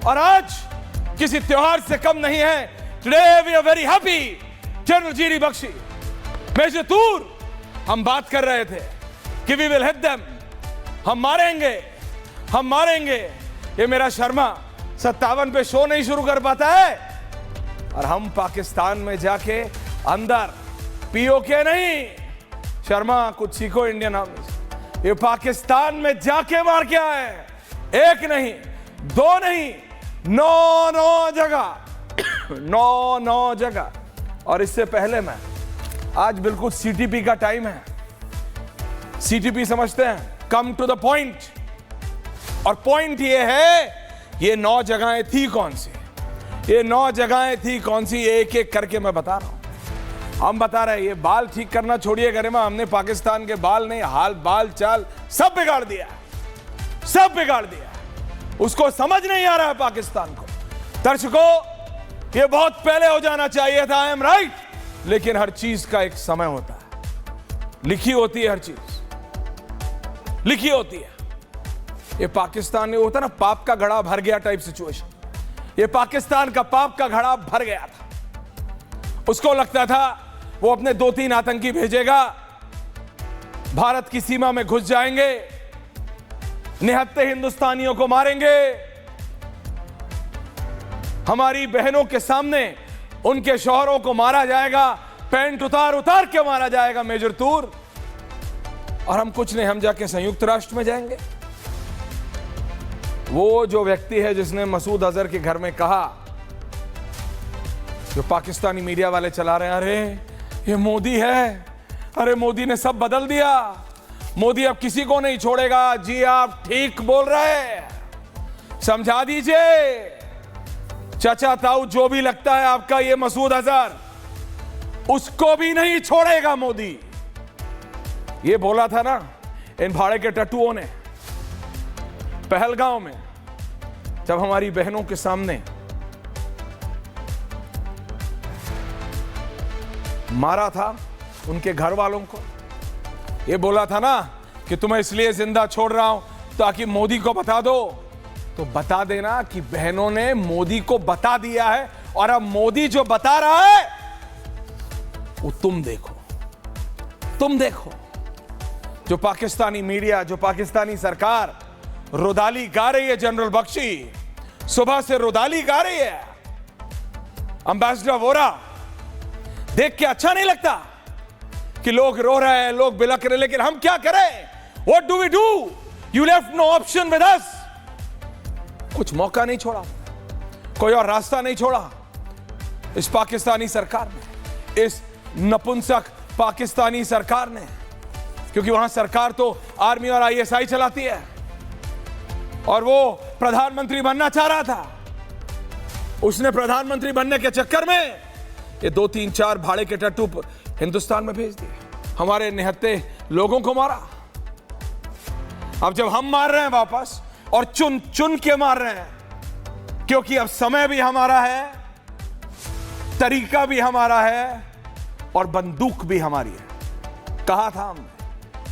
और आज किसी त्योहार से कम नहीं है। Today we are very happy. General GD Bakshi, major Toor, हम बात कर रहे थे कि वी विल हिट देम, हम मारेंगे। ये मेरा शर्मा 57 पे शो नहीं शुरू कर पाता है और हम पाकिस्तान में जाके अंदर पीओके नहीं, शर्मा कुछ सीखो इंडियन आर्मी से। ये पाकिस्तान में जाके मार के आए, एक नहीं, दो नहीं, 9 जगह 9 जगह। और इससे पहले मैं आज बिल्कुल सीटीपी का टाइम है। सीटीपी समझते हैं, कम टू द पॉइंट। और पॉइंट ये है, ये 9 जगहें थी कौन सी, ये 9 जगहें थी कौन सी, एक एक करके मैं बता रहा हूं। हम बता रहे हैं, ये बाल ठीक करना छोड़िए गरिमा, हमने पाकिस्तान के बाल नहीं, हाल बाल चाल सब बिगाड़ दिया, सब बिगाड़ दिया। उसको समझ नहीं आ रहा है पाकिस्तान को। दर्शकों, ये बहुत पहले हो जाना चाहिए था, आई एम राइट, लेकिन हर चीज का एक समय होता है, लिखी होती है हर चीज, लिखी होती है। ये पाकिस्तान में होता ना, पाप का घड़ा भर गया टाइप सिचुएशन। ये पाकिस्तान का पाप का घड़ा भर गया था। उसको लगता था वो अपने 2-3 आतंकी भेजेगा, भारत की सीमा में घुस जाएंगे, निहत्थे हिंदुस्तानियों को मारेंगे, हमारी बहनों के सामने उनके शौहरों को मारा जाएगा, पैंट उतार उतार के मारा जाएगा मेजर तूर। और हम कुछ नहीं, हम जाके संयुक्त राष्ट्र में जाएंगे। वो जो व्यक्ति है जिसने मसूद अजहर के घर में कहा, जो पाकिस्तानी मीडिया वाले चला रहे हैं, अरे ये मोदी है, अरे मोदी ने सब बदल दिया, मोदी अब किसी को नहीं छोड़ेगा। जी आप ठीक बोल रहे हैं, समझा दीजिए चाचा ताऊ जो भी लगता है आपका, ये मसूद अजहर उसको भी नहीं छोड़ेगा मोदी। ये बोला था ना इन भाड़े के टट्टुओं ने पहलगांव में, जब हमारी बहनों के सामने मारा था उनके घर वालों को। ये बोला था ना कि तुम्हें इसलिए जिंदा छोड़ रहा हूं ताकि मोदी को बता दो। तो बता देना कि बहनों ने मोदी को बता दिया है, और अब मोदी जो बता रहा है वो तुम देखो, तुम देखो। जो पाकिस्तानी मीडिया, जो पाकिस्तानी सरकार रुदाली गा रही है, जनरल बख्शी सुबह से रुदाली गा रही है। एम्बेसडर वोरा देख के अच्छा नहीं लगता कि लोग रो रहे हैं, लोग बिलख रहे, लेकिन हम क्या करें? What do we do? You left no option with us. कुछ मौका नहीं छोड़ा, कोई और रास्ता नहीं छोड़ा इस पाकिस्तानी सरकार ने, इस नपुंसक पाकिस्तानी सरकार ने, क्योंकि वहां सरकार तो आर्मी और आईएसआई चलाती है, और वो प्रधानमंत्री बनना चाह रहा था। उसने प्रधानमंत्री बनने के चक्कर में ये 2-3-4 भाड़े के टट्टू हिंदुस्तान में भेज दिए, हमारे निहत्थे लोगों को मारा। अब जब हम मार रहे हैं वापस, और चुन चुन के मार रहे हैं, क्योंकि अब समय भी हमारा है, तरीका भी हमारा है, और बंदूक भी हमारी है। कहा था हमने,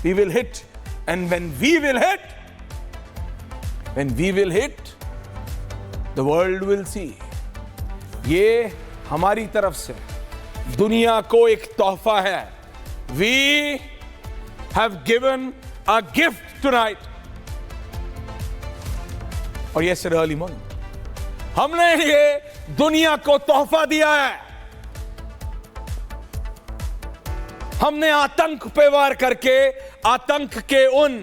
we will hit, and when we will hit, the world will see। ये हमारी तरफ से दुनिया को एक तोहफा है। We have given a gift tonight, और ये अर्ली मॉर्निंग हमने ये दुनिया को तोहफा दिया है। हमने आतंक पे वार करके, आतंक के उन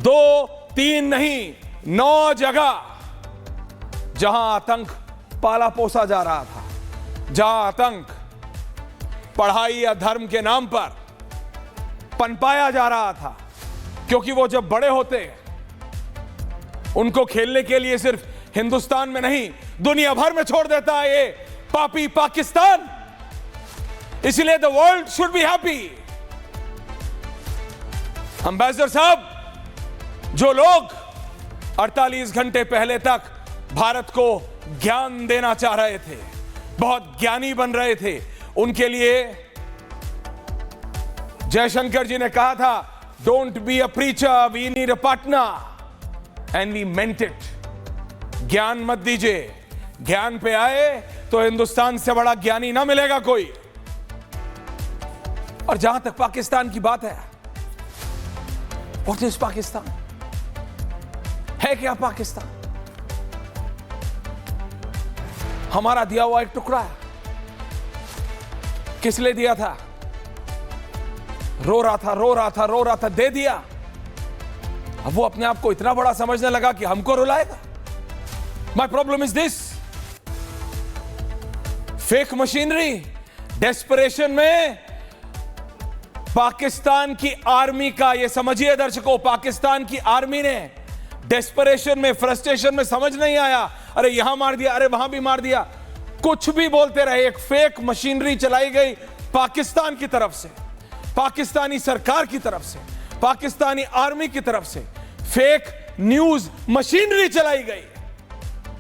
2-3 नहीं 9 जगह जहां आतंक पाला पोसा जा रहा था, जहां आतंक पढ़ाई या धर्म के नाम पर पनपाया जा रहा था, क्योंकि वो जब बड़े होते उनको खेलने के लिए सिर्फ हिंदुस्तान में नहीं दुनिया भर में छोड़ देता है ये पापी पाकिस्तान। इसलिए the world should be happy. Ambassador साहब, जो लोग 48 घंटे पहले तक भारत को ज्ञान देना चाह रहे थे, बहुत ज्ञानी बन रहे थे, उनके लिए जयशंकर जी ने कहा था, don't be a preacher, we need a partner, and we meant it. ज्ञान मत दीजिए, ज्ञान पे आए तो हिंदुस्तान से बड़ा ज्ञानी ना मिलेगा कोई। और जहां तक पाकिस्तान की बात है, व्हाट इज पाकिस्तान? है क्या पाकिस्तान? हमारा दिया हुआ एक टुकड़ा है। किस लिए दिया था? रो रहा था, दे दिया। अब वो अपने आप को इतना बड़ा समझने लगा कि हमको रुलाएगा। My problem is this, fake machinery, desperation में पाकिस्तान की आर्मी का, ये समझिए दर्शकों, पाकिस्तान की आर्मी ने डेस्परेशन में, फ्रस्ट्रेशन में, समझ नहीं आया, अरे यहां मार दिया, अरे वहां भी मार दिया, कुछ भी बोलते रहे। एक फेक मशीनरी चलाई गई पाकिस्तान की तरफ से, पाकिस्तानी सरकार की तरफ से, पाकिस्तानी आर्मी की तरफ से फेक न्यूज मशीनरी चलाई गई।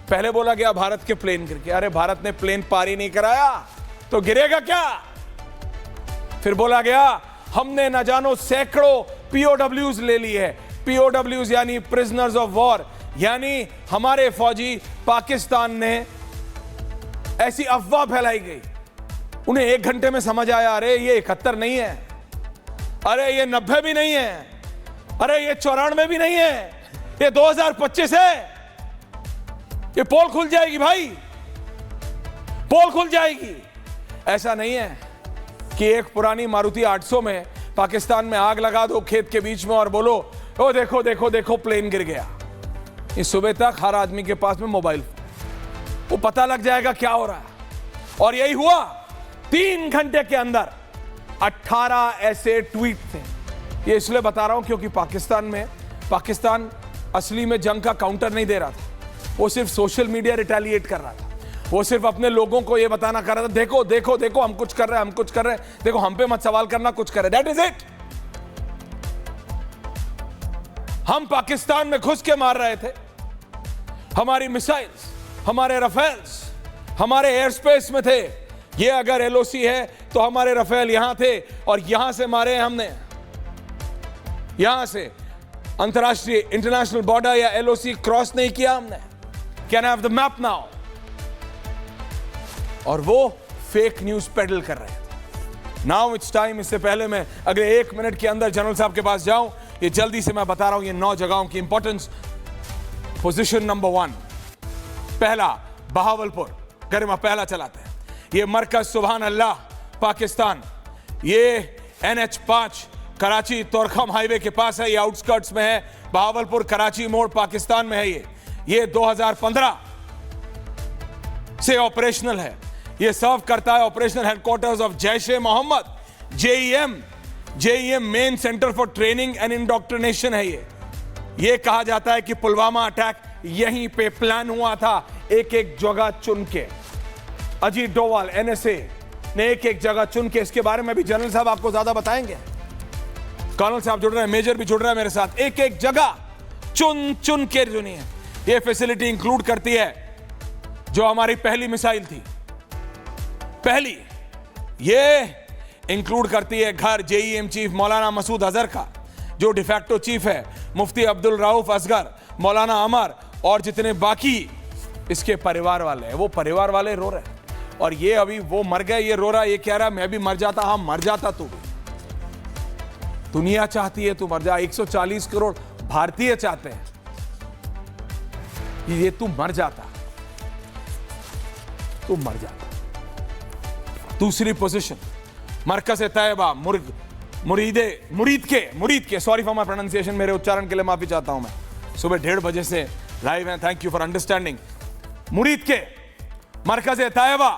पहले बोला गया भारत के प्लेन गिर गए, अरे भारत ने प्लेन पार ही नहीं कराया तो गिरेगा क्या? फिर बोला गया हमने न जानो सैकड़ों पीओडब्ल्यूज ले ली है। पीओडब्ल्यूज यानी प्रिजनर्स ऑफ वॉर, यानी हमारे फौजी पाकिस्तान ने, ऐसी अफवाह फैलाई गई। उन्हें 1 घंटे में समझ आया, अरे ये 71 नहीं है, अरे ये 90 भी नहीं है, अरे ये 94 भी नहीं है, ये 2025 है। ये पोल खुल जाएगी भाई, पोल खुल जाएगी। ऐसा नहीं है कि एक पुरानी मारुति 800 में पाकिस्तान में आग लगा दो खेत के बीच में और बोलो ओ देखो देखो देखो प्लेन गिर गया। इस सुबह तक हर आदमी के पास में मोबाइल, वो पता लग जाएगा क्या हो रहा है। और यही हुआ, 3 घंटे के अंदर 18 ऐसे ट्वीट थे। ये इसलिए बता रहा हूं क्योंकि पाकिस्तान असली में जंग का काउंटर नहीं दे रहा था, वो सिर्फ सोशल मीडिया रिटेलिएट कर रहा था। वो सिर्फ अपने लोगों को ये बताना कर रहा था, देखो देखो देखो हम कुछ कर रहे हैं, हम कुछ कर रहे हैं, देखो हम पे मत सवाल करना, कुछ कर रहे हैं। That is it. हम पाकिस्तान में घुस के मार रहे थे, हमारी मिसाइल्स, हमारे रफेल्स हमारे एयर स्पेस में थे। ये अगर एलओसी है तो हमारे रफेल यहां थे और यहां से मारे हमने, यहां से अंतरराष्ट्रीय इंटरनेशनल बॉर्डर या एलओसी क्रॉस नहीं किया हमने। Can I have the map now? और वो फेक न्यूज पेडल कर रहे थे। Now it's time. इससे पहले मैं अगले 1 मिनट के अंदर जनरल साहब के पास जाऊं, ये जल्दी से मैं बता रहा हूं ये 9 जगहों की इंपॉर्टेंस। पोजीशन नंबर 1, पहला बहावलपुर, गरिमा पहला चलाते हैं। ये मरकज सुभान अल्लाह पाकिस्तान, ये NH5 कराची तोरखम हाईवे के पास है, ये आउटस्कर्ट्स में है। बहावलपुर कराची मोड़ पाकिस्तान में है। ये 2015 से ऑपरेशनल है। ये सर्व करता है operational headquarters of Jaish-e-Mohammed, JEM main centre for training and indoctrination है। ये कहा जाता है कि पुलवामा अटैक यहीं पे प्लान हुआ था, एक एक जगह चुन के। अजीत डोवाल NSA ने एक एक जगह चुन के, इसके बारे में भी जनरल साहब आपको ज्यादा बताएंगे। कर्नल साहब जुड़ रहे हैं, मेजर भी जुड़ रहा है मेरे साथ। एक एक जगह चुन के चुनी है। ये फैसिलिटी इंक्लूड करती है जो हमारी पहली मिसाइल थी, पहली, ये इंक्लूड करती है घर JEM चीफ मौलाना मसूद अजहर का, जो डिफैक्टो चीफ है, मुफ्ती अब्दुल रऊफ असगर, मौलाना अमर और जितने बाकी इसके परिवार वाले हैं। वो परिवार वाले रो रहे हैं और ये अभी वो मर गए, ये रो रहा, ये कह रहा मैं भी मर जाता। हाँ मर जाता तू भी, दुनिया चाहती है तू मर जा, 140 करोड़ भारतीय चाहते हैं ये तू मर जाता, तू मर जाता। दूसरी पोजीशन मरकज तैयबा, मुरीद के, सॉरी फॉर माय प्रोनाउंसिएशन, मेरे उच्चारण के लिए माफी चाहता हूं मैं। सुबह 1:30 बजे से लाइव है, थैंक यू फॉर अंडरस्टैंडिंग। मुरीद के मरकज तैयबा,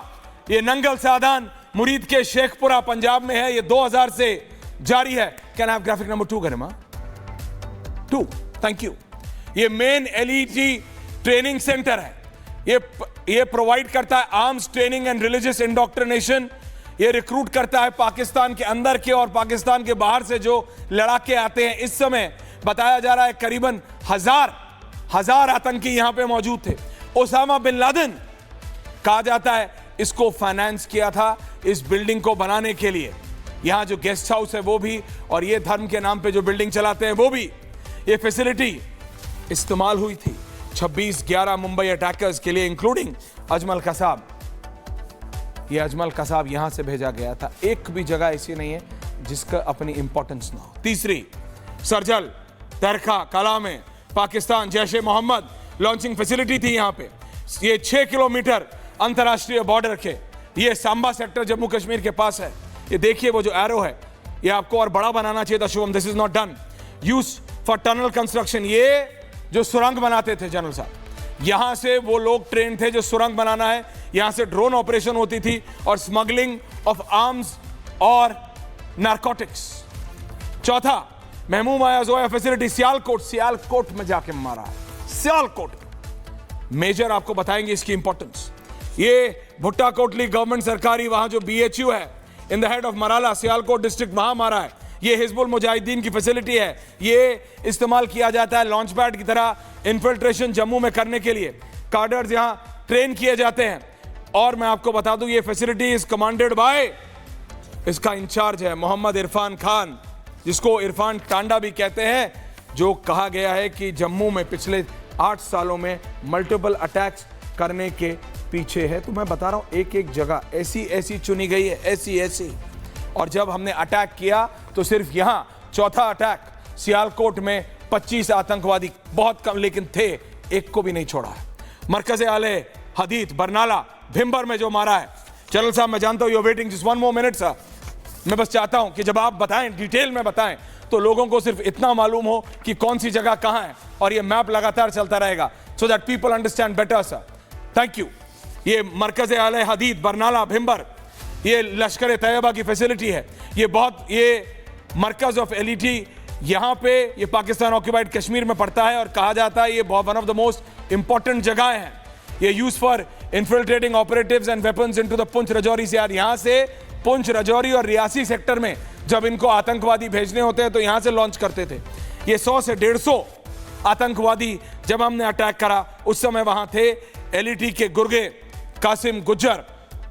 ये नंगल सादान मुरीद के शेखपुरा पंजाब में है। ये 2000 से जारी है। Can I have graphic number 2 Garima? 2, thank you. ये मेन LET ट्रेनिंग सेंटर है। ये प्रोवाइड करता है arms training and religious indoctrination. ये रिक्रूट करता है पाकिस्तान के अंदर के और पाकिस्तान के बाहर से जो लड़ाके आते हैं। इस समय बताया जा रहा है करीबन हजार आतंकी यहां पे मौजूद थे। ओसामा बिन लादेन कहा जाता है इसको फाइनेंस किया था इस बिल्डिंग को बनाने के लिए। यहां जो गेस्ट हाउस है वो भी, और ये धर्म के नाम पे जो बिल्डिंग चलाते हैं वो भी। ये फैसिलिटी इस्तेमाल हुई थी 26/11 मुंबई अटैकर्स के लिए, इंक्लूडिंग अजमल कसाब। ये अजमल कसाब यहां से भेजा गया था। एक भी जगह ऐसी नहीं है जिसका अपनी इंपॉर्टेंस ना हो। तीसरी, सरजल, तरखा, कला में पाकिस्तान जैश ए मोहम्मद लॉन्चिंग फैसिलिटी थी यहां पे। ये 6 किलोमीटर अंतरराष्ट्रीय बॉर्डर के, ये सांबा सेक्टर जम्मू कश्मीर के पास है। ये देखिए वो जो एरो है, ये आपको और बड़ा बनाना चाहिए था Shubham, this is not done. Use for tunnel construction, ये जो सुरंग बनाते थे जनरल साहब, यहां से वो लोग ट्रेन थे जो सुरंग बनाना है। यहां से ड्रोन ऑपरेशन होती थी और स्मगलिंग ऑफ आर्म्स और नारकोटिक्स। चौथा, महमूद आया फैसिलिटी सियालकोट में जाके मारा है, सियालकोट। मेजर आपको बताएंगे इसकी इंपॉर्टेंस। ये भुट्टा कोटली गवर्नमेंट सरकारी, वहां जो BHU है in the head of Marala, Sialkot district, वहां मारा है। ये हिजबुल मुजाहिदीन की फैसिलिटी है। ये इस्तेमाल किया जाता है लॉन्च पैड की तरह इन्फिल्ट्रेशन जम्मू में करने के लिए। कार्डर्स यहां ट्रेन किए जाते हैं। और मैं आपको बता दूं, ये फैसिलिटी इज कमांडेड बाय, इसका इंचार्ज है मोहम्मद इरफान खान, जिसको इरफान टांडा भी कहते हैं, जो कहा गया है कि जम्मू में पिछले 8 सालों में मल्टीपल अटैक्स करने के पीछे है। तो मैं बता रहा हूं, एक एक जगह ऐसी चुनी गई है, ऐसी। और जब हमने अटैक किया तो सिर्फ यहां चौथा अटैक सियालकोट में 25 आतंकवादी, बहुत कम लेकिन थे, एक को भी नहीं छोड़ा है। मरकज़े आले हदीद, बरनाला, भिम्बर में जो मारा है। जनरल साहब, मैं जानता हूं you are waiting just 1 more minute sir. मैं बस चाहता हूं कि जब आप बताएं, डिटेल में बताएं, तो लोगों को सिर्फ इतना मालूम हो कि कौन सी जगह कहां है, और ये मैप लगातार चलता रहेगा so that people understand better sir. Thank you. ये मरकज़े आले हदीद, बरनाला, भिम्बर, ये लश्कर तैयबा की फैसिलिटी है। ये मरकज ऑफ एलिटी यहां पे, ये पाकिस्तान ऑक्यूपाइड कश्मीर में पड़ता है और कहा जाता है ये one of the most important जगह है। ये use for infiltrating operatives and weapons into the Poonch Rajouri से। यहां से पुंछ, राजौरी और रियासी सेक्टर में जब इनको आतंकवादी भेजने होते हैं तो यहां से लॉन्च करते थे। ये 100 से 150 आतंकवादी जब हमने अटैक करा उस समय वहां थे। एलिटी के गुर्गे कासिम गुज्जर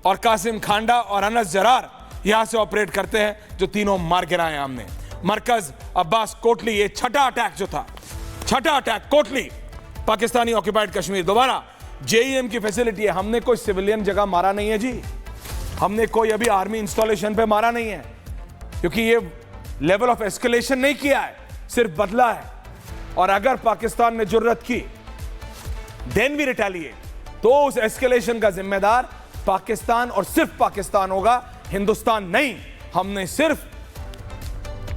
और कासिम खांडा और अनस जरार यहां से ऑपरेट करते हैं, जो तीनों मार गिराए हमने। मरकज अब्बास कोटली, ये छठा अटैक जो था, छठा अटैक कोटली, पाकिस्तानी ऑक्यूपाइड कश्मीर। दोबारा JEM की फैसिलिटी है। हमने कोई सिविलियन जगह मारा नहीं है जी, हमने कोई अभी आर्मी इंस्टॉलेशन पे मारा नहीं है, क्योंकि ये लेवल ऑफ एस्केलेशन नहीं किया है, सिर्फ बदला है। और अगर पाकिस्तान ने जुर्रत की देन भी रिटेलिएट, तो उस एस्केलेशन का जिम्मेदार पाकिस्तान और सिर्फ पाकिस्तान होगा, हिंदुस्तान नहीं। हमने सिर्फ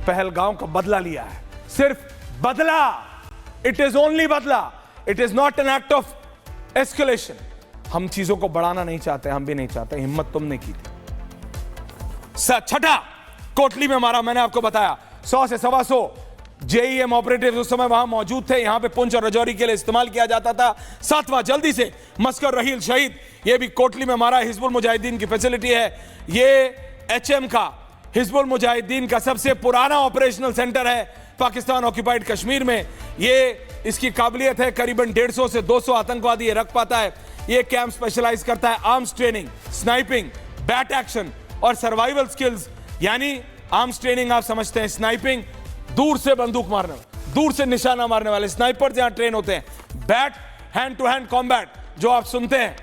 पहलगांव का बदला लिया है, सिर्फ बदला। इट इज ओनली बदला, it is not an act of escalation. हम चीजों को बढ़ाना नहीं चाहते, हम भी नहीं चाहते, हिम्मत तुमने की थी। छठा कोटली में मारा, मैंने आपको बताया 100 से 125 JEM ऑपरेटिव्स उस समय वहां मौजूद थे। यहां पे पुंछ और राजौरी के लिए इस्तेमाल किया जाता था। 7वां, जल्दी से, मस्कर रहील शहीद, ये भी कोटली में मारा। हिजबुल मुजाहिदीन की फैसिलिटी है। ये HM का, हिजबुल मुजाहिदीन का सबसे पुराना ऑपरेशनल सेंटर है पाकिस्तान ऑक्यूपाइड कश्मीर में। ये इसकी काबिलियत है करीबन 150 से 200 आतंकवादी ये रख पाता है। ये कैंप स्पेशलाइज करता है arms training, sniping, bat action और सर्वाइवल स्किल्स। यानी आर्म्स ट्रेनिंग आप समझते हैं, स्नाइपिंग, दूर से बंदूक मारने, दूर से निशाना मारने वाले स्नाइपर्स यहां ट्रेन होते हैं। Bat, hand to hand combat जो आप सुनते हैं,